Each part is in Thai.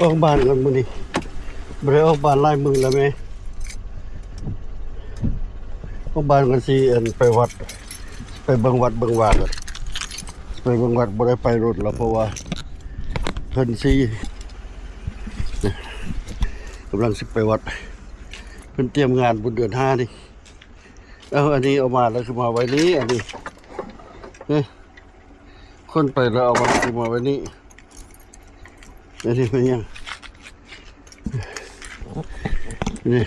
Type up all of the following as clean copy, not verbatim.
ออกบ้านกันมื้อนี้บ่ได้ออกบ้านหลายมื้อแล้วแม่ออกบ้านกันสิไปวัดไปเบิ่งวัดเบิ่งวาดไปเบิ่งวัดบ่ได้ไปรถแล้วเพราะว่าเพิ่นสิกำลังสิไปวัดเพิ่นเตรียมงานบุญเดือน5นี่อันนี้เอามาแล้วคือมาไว้นี้อันนี้คนไปแล้วเอามาคือมาไว้นี้อันนี้เป็นยังนี่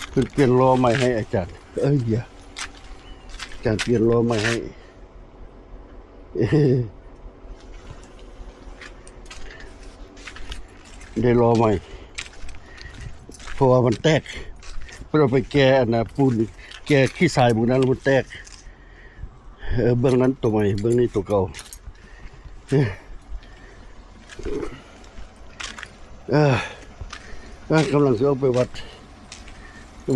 เพิ่นเปลี่ยนล้อใหม่ให้อาจารย์อย่าอาจารย์เปลี่ยนล้อใหม่ให้ได้ล้อใหม่เพราะว่ามันแตกเพื่อไปแก้ปูนแก้ขี้ทรายบุนั้นแล้วมันแตกเบื้องนั้นตัวใหม่เบื้องนี้ตัวเก่ากำลังจะเอาไปวัด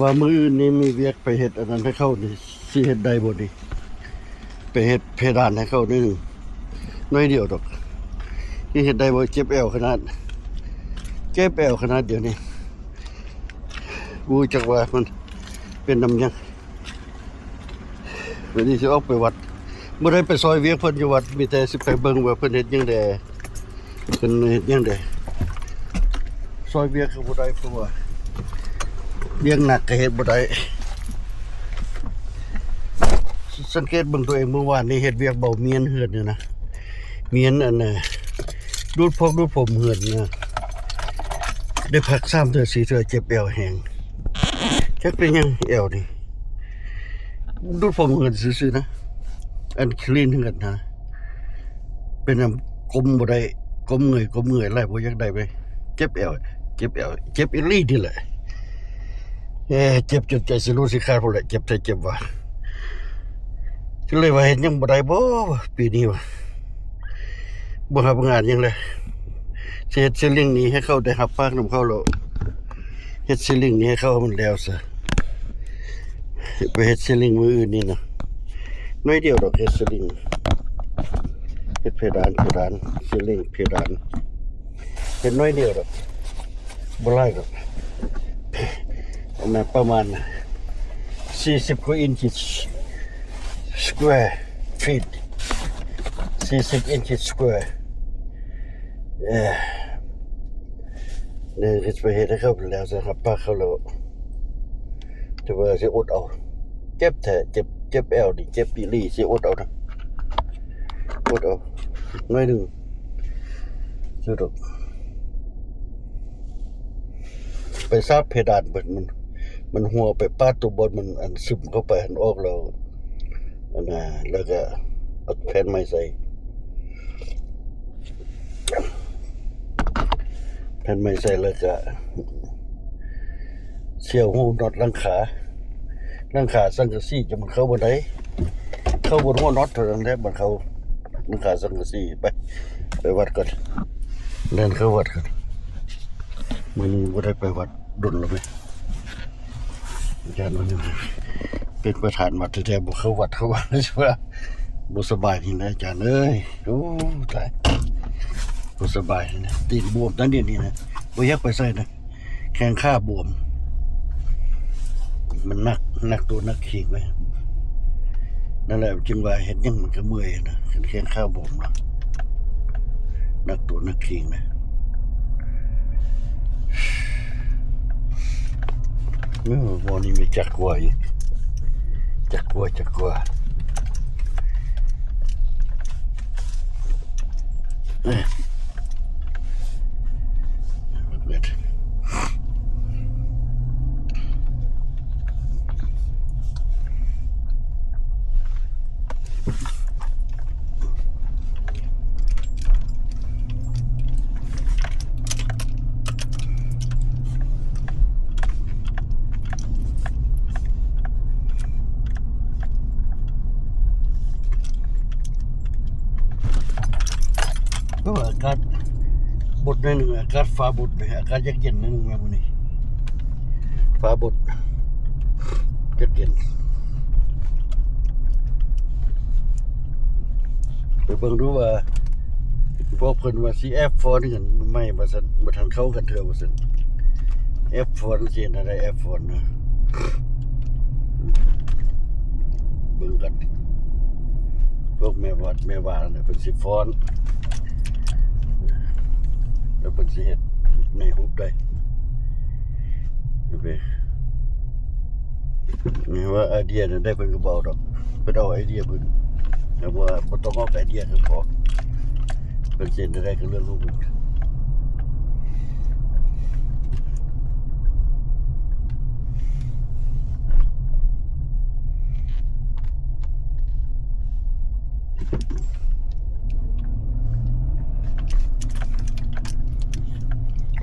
ว่ามื้ออื่นนี้มีเวียกไปเฮ็ดอันนั้นให้เข้านี่สิเฮ็ดได้บ่นี่ไปเฮ็ดเพดานให้เข้านิดนึงน้อยเดียวดอกที่เฮ็ดได้บ่เจ็บแอวขนาดเจ็บแอวขนาดเดี๋ยวนี้กูจักว่ามันเป็นน้ำยังวันนี้สิออกไปวัดบ่ได้ไปซอยเวียกเพิ่นอยู่วัดมีแต่สิไปเบิ่งว่าเพิ่นเฮ็ดจังได๋เพิ่นเฮ็ดจังได๋ซอยเวียกก็บ่ได้เพราะว่าเวียกหนักก็เฮ็ดบ่ได้สังเกตเบิ่งตัวเองเมื่อวานนี้เฮ็ดเวียกเบาเมียนเฮือนอยู่นะเมียนดูดผมเฮือนนะได้พัก3เทื่อ4เทื่อเจ็บแอวแห้งจักเป็นยังแอวนี่ดูดผมเฮือนซื่อๆนะอันคลีนเฮือนนะเป็นกลมบ่ได้กลมเงยไล่บ่อยากได้ไปเจ็บแอวเจ็บอีหลีนี่แหละเจ็บจนใจสิรู้สิขาดพุ่นแหละเจ็บใจเจ็บว่ะก็เลยว่าเฮ็ดยังบ่ได้บ่ปีนี้ว่ะบ่รับงานยังเลยสิเฮ็ดซีลิงนี้ให้เขาได้รับปากนำเขาแล้วเฮ็ดซีลิงนี้ให้เขามันแล้วซะไปเฮ็ดซีลิงมื้ออื่นนี่นะน้อยเดียวดอกเฮ็ดซีลิงเฮ็ดเพดานซีลิงเพดานเฮ็ดน้อยเดียวดอกบ่หลายดอกอันนั้นประมาณ40กว่าอินช์square feet 40 inches square เนี่ยจะไปเห็นให้เขาแล้วจะครับป้าเขาแล้วจะว่าจะอดเอาเจ็บแท้เจ็บแอวดิเจ็บปีลี่จะอดเอานะอดเอาน้อยหนึ่งสุดไปซาบเพดานมันหัวไปป้าตัวบนมันอันซึมเข้าไปอันออกแล้วแล้วก็เอาแผ่นไม้ใส่แล้วก็เชี่ยวหูน็อตหลังขาสังกะสีจะมันเข้าบนไหนเข้าบนหัวน็อตเท่านั้นแหละมันเข้าหลังขาสังกะสีไปวัดก่อนเดินเข้าวัดก่อนมันบ่ได้ไปวัดดุลแล้วไหมอาจารย์วันนี้เป็นประธานวัดแท้ๆบ่เข้าวัดใช่ป่ะบ่สบายนี่นะอาจารย์เอ้ยโอ้ตายบ่สบายนี่นะตีนบวมตั้งเดี๋ยวนี้นะบ่อยากไปใส่นะแข้งขาบวมมันหนักตัวนักขี่ไว้นั่นแหละจึงว่าเห็นยังมันก็เมื่อยนะแข้งขาบวมนะหนักตัวนักขี่นะวันนี้มีจักรวาลจักรวาลก็อากาศบดนิดนึงอากาศฟ้าบดเลยอากาศเย็นนิดนึงมาวันนี้ฟ้าบดเย็นไปเบิ่งดูว่า พวกเพิ่นว่าสิแอปฟอนกันไม่บ่ซั่นบ่ทันเข้ากันเทื่อบ่ซั่นแอปฟอนสิอะไรแอปฟอนนะเบิ่งกันพวกแม่วัดแม่ว่าน่ะเพิ่นสิฟ้อนแล้วเพิ่นสิเฮ็ดในรูปได้โอเคนี่ว่าไอเดียนั้นได้เพิ่นก็บ่เอาดอกเพิ่นเอาไอเดียเพิ่นแต่ว่าบ่ต้องเอาไอเดียก็พอเพิ่นสิได้ก็เรื่องของเพิ่น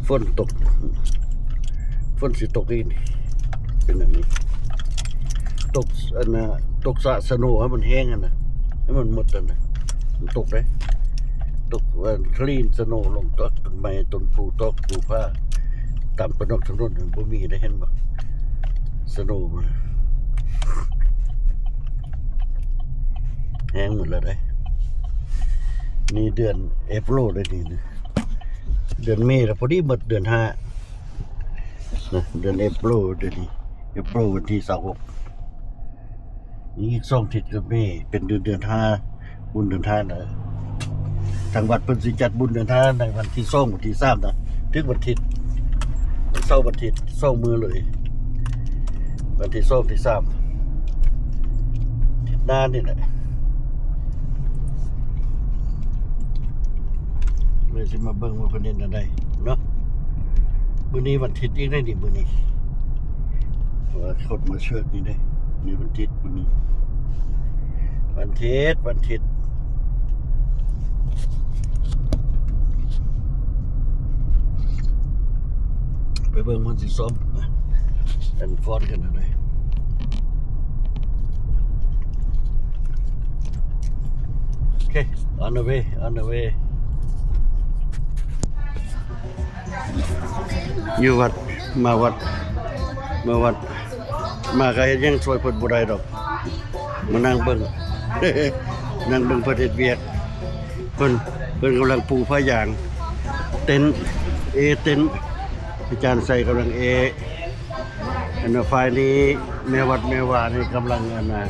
ฝนตกฝนสิตกอีกเป็นแบบนี้ตกอันน่ะตกสโนว์ให้มันแห้งอันน่ะให้มันหมดอันน่ะมันตกได้ตกคลีนสโนว์ลงต้นไม้ต้นผูตอกผูผ้าตามปนกถนนบ่มีได้เห็นบ่สโนว์มันแห้งหมดแล้วได้นี่เดือนเอพริลได้นี่นะเดือนเมษพอดีหมดเดือน5นะเดือนเอพริลเดือนนี้เอพริลวันที่26นี่อีก2 อาทิตย์ก็เมษเป็นเดือน5บุญเดือน5นะทางวัดเพิ่นสิจัดบุญเดือน5ในวันที่2วันที่3นะถึงวันอาทิตย์วันเสาร์วันอาทิตย์2มื้อเลยวันที่2ที่3อาทิตย์หน้านี่แหละเลยสิมาเบิ่งว่าเพิ่นเฮ็ดอันใดเนาะมื้อนี้วันอาทิตย์อีกได้ดิมื้อนี้ว่าคนมาเชิดนี่ได้นี่วันอาทิตย์มื้อนี้วันอาทิตย์ไปเบิ่งมันสิซ้อมอันฟ้อนกันอันใดโอเค on the wayอยู่วัดมาก็ยังช่วยเพิ่นบ่ได้ดอกมานั่งเบิ่ง นั่งเบิ่งเพิ่นเฮ็ดเวียกเพิ่นกำลังปูผ้ายางเต็นท์อาจารย์ใส่กำลังอันน่ะฝ่ายนี้แม่วัดแม่ว่านี่กำลังอันน่ะ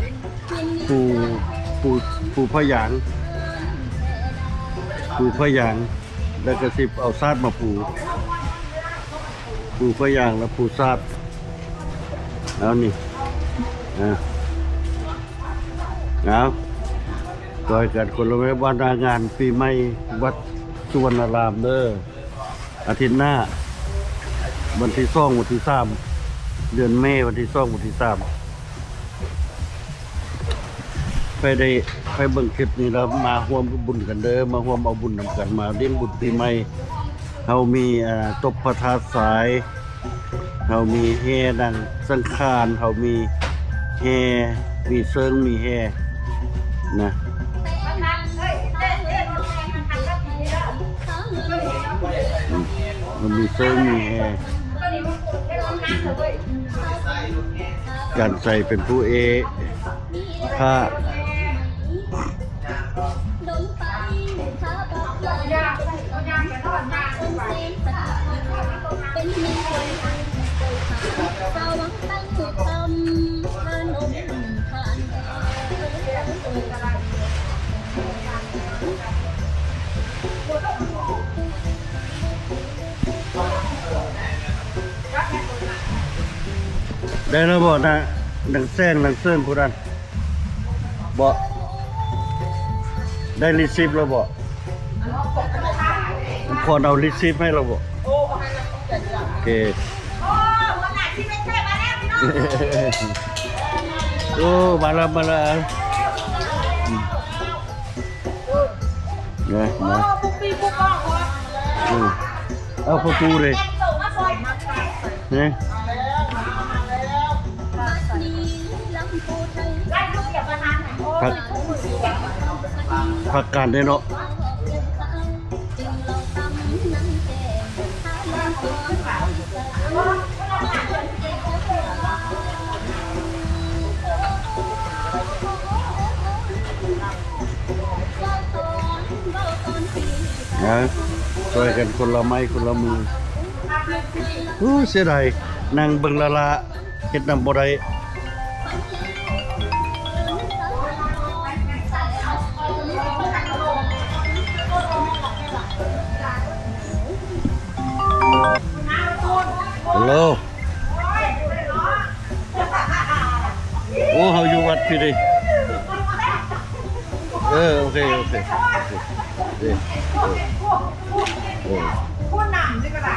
ปูผ้ายางแล้วก็สิเอาซาดมาปูผ้ายางแล้วปูซาดแล้วนี่เอาต่อยกันคนละวันงานปีใหม่วัดสุวรรณารามเด้ออาทิตย์หน้าวันที่2วันที่3เดือนเมษวันที่2วันที่3ไปเบิ่งคลิปนี้แล้วมาร่วมบุญกันเด้อมาร่วมเอาบุญนำกันมาเลี้ยงบุญปีใหม่เฮามีตบประทัดสายเฮามีแห่ดังสังฆานเฮามีแห่มีเซิงมีแห่นะมันมีเซิงมีแห่การใส่เป็นผู้ผ้าได้แล้วบ่นะดังแซงดังเซิร์นผู้นั้นบ่ได้รีซิปแล้วบ่พอเอารีซิปให้เราบ่โอเคโอ้มาแล้วเนี่ยมาเอาประตูเลยเนี่ยพักการได้เนาะ นะช่วยกันคนละไม้คนละมือเสียดายนั่งเบิ่งละเฮ็ดนำบ่ได้ฮัลโหลโอ้เฮาอยู่วัดพี่ดิโอเคผู้นำนี่ก็ได้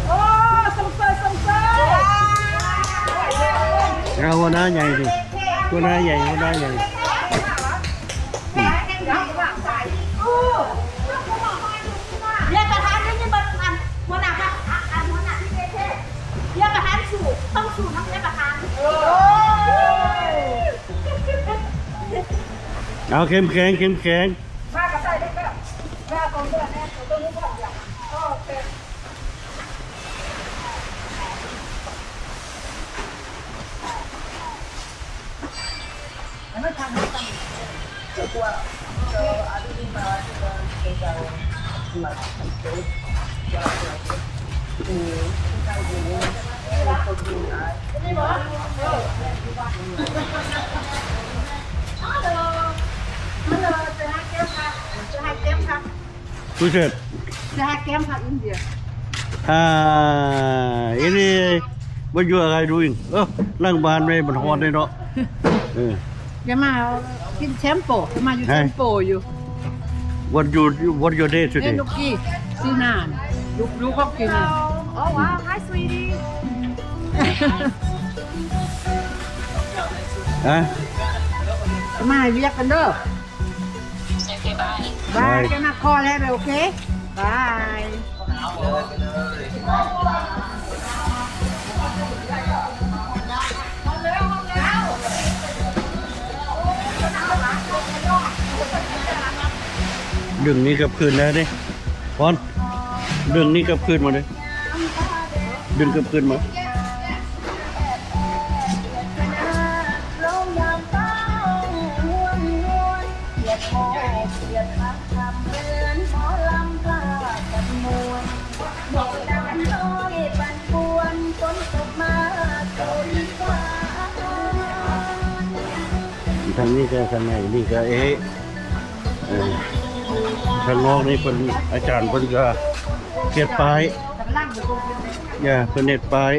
โอ้สงสัยเราหัวหน้าใหญ่ดิหัวหน้าใหญ่เรียกประธานนี่ยังเป็นอันหัวหน้าพักอันหัวหน้าที่เท่เรียกประธานสู่ต้องสู่ทั้งเรียกประธานเอาเข้มแข็งมากระใส่ได้ก็มากองเลือดแน่ตัวนี้ก่อนอย่างก็เป็นไม่ทำไม่ทำตัว Buset. Jahat kem kat India. Ini what you are doing? Oh, lang ban đây mình hòn đây đó. Cái mà cái tempo, cái mà you tempo you. What your day today? Look here, Sinan. Look up here. Oh wow, hi sweetie. Cái mà việcกันเด้อ Okay, bye. Bye, cái mà call hết rồi, okay? Bye. ดึงนี้กับคืนแล้วดิพอนดึงนี้กับคืนมาเลยดึงกับคืนมาทางนี้ก็ทางไหนนี่ก็ทางนอกนี่เป็นอาจารย์เพิ่นก็เฮ็ดป้ายอย่าเพิ่นเฮ็ดป้าย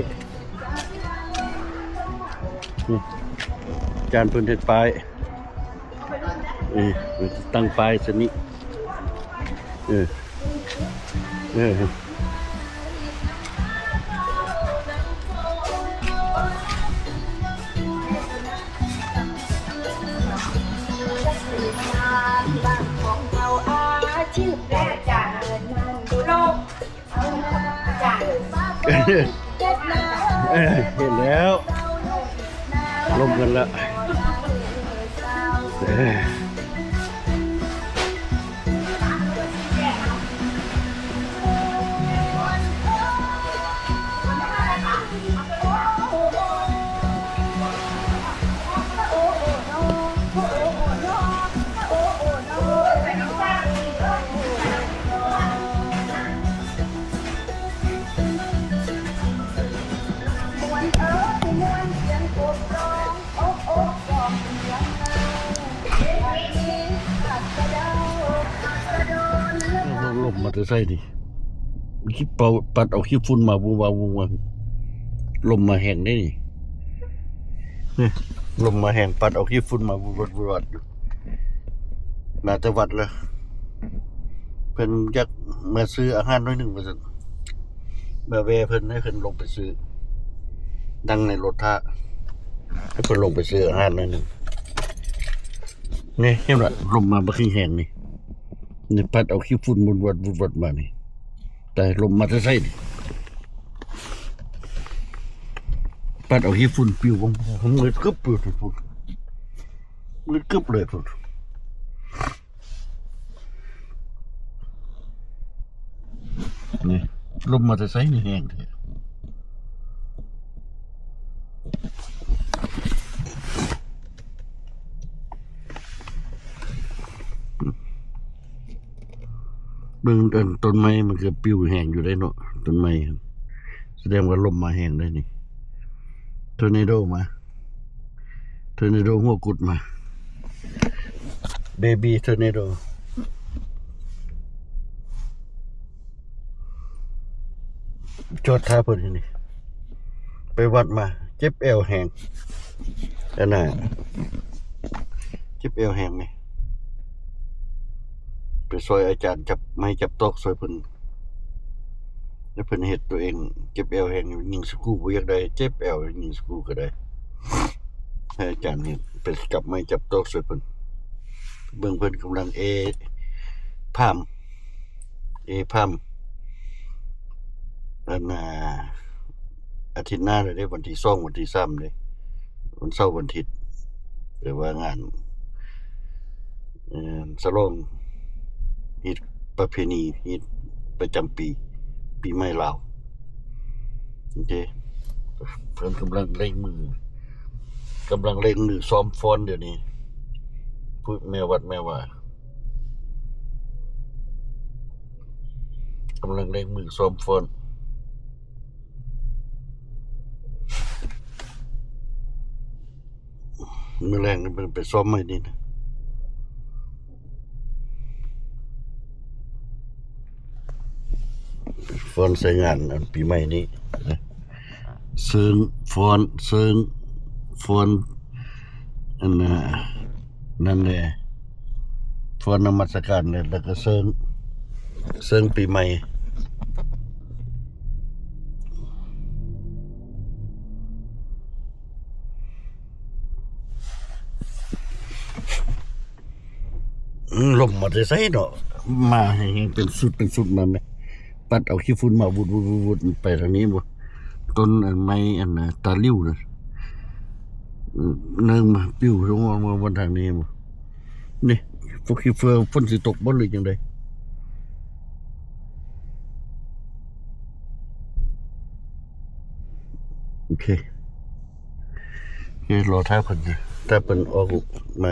นี่อาจารย์เพิ่นเฮ็ดป้ายตั้งป้ายซะนี้ชื่อแม่จ่าดูโลกจ่า เห็นแล้วลมกันละลมมาจะใส่ดิคิดเป่าปัดเอาขี้ฝุ่นมาวูวลมมาแห้งได้นี่ลมมาแห้งปัดเอาขี้ฝุ่นมาวูดอยู่มาแต่วัดเลยเพิ่นอยากมาซื้ออาหารน้อยหนึ่งว่าซั่นมาแวะเพิ่นให้เพิ่นลงไปซื้อดังในรถท่าให้เพิ่นลงไปซื้ออาหารน้อยหนึ่งนี่เห็นบ่ลมมาบ่ขี้แห้งนี่นี่ปัดเอาขี้ฝุ่นวัดมานี่แต่ลมมาจะใส่ดิปัดเอาขี้ฝุ่นปิวผมมืดกึบเลยทุกมืดกึบเลยทุกนี่ลมมาจะใส่นี่แห้งแท้ บิ่งต้นไม้มันก็ปลิวแห้งอยู่ได้เนาะต้นไม้แสดงว่าลมมาแห้งได้นี่ทอร์นาโดมาทอร์นาโดหัวกุดมาเบบี้ทอร์นาโดจอดท่าเพิ่นนี่ไปวัดมาเจ็บเอวแห้งอันน่ะเจ็บเอวแห้งนี่ไปซอยอาจารย์จับไม้จับตอกซอยเพิ่นแล้วเพิ่นเฮ็ดตัวเองเจ็บเอวแห้งยิงสกูบ่อยากได้เจ็บเอวยิงสกูก็ได้ให้อาจารย์นี่ไปจับไม้จับตอกซอยเพิ่นเบิ่งเพิ่นกำลังพามอันน่ะอาทิตย์หน้าเลยได้วันที่2วันที่3เลยวันเสาร์วันอาทิตย์หรือว่างานฉลองฮีตประเพณีฮีตประจำปีใหม่ลาวโอเคเพิ่นกำลังเร่งมือซ้อมฟ้อนเดี๋ยวนี้พูดแม่วัดแม่ว่ากำลังเร่งมือซ้อมฟ้อนมื้อแรงนี่มันไปซ้อมใหม่นี่นะฟอนใส่งานอันปีใหม่นี้นะเซิงฟอนอันนั่นแหละฟอนนมัสการเนี่ยแล้วก็เซิงปีใหม่ลมมาจะใส่เนาะมาให้เป็นสุดมาไหมปัดเอาขี้ฝุ่นมาวุดไปทางนี้บ่ต้นไม้อันน่ะตาลิ้วนะเนื่องมาปิ้วลงมาบนทางนี้บ่นี่พวกขี้เฟืองฝนสิตกบ่หรือจังไดโอเครอท่าเพิ่นนะถ้าเพิ่นออกมา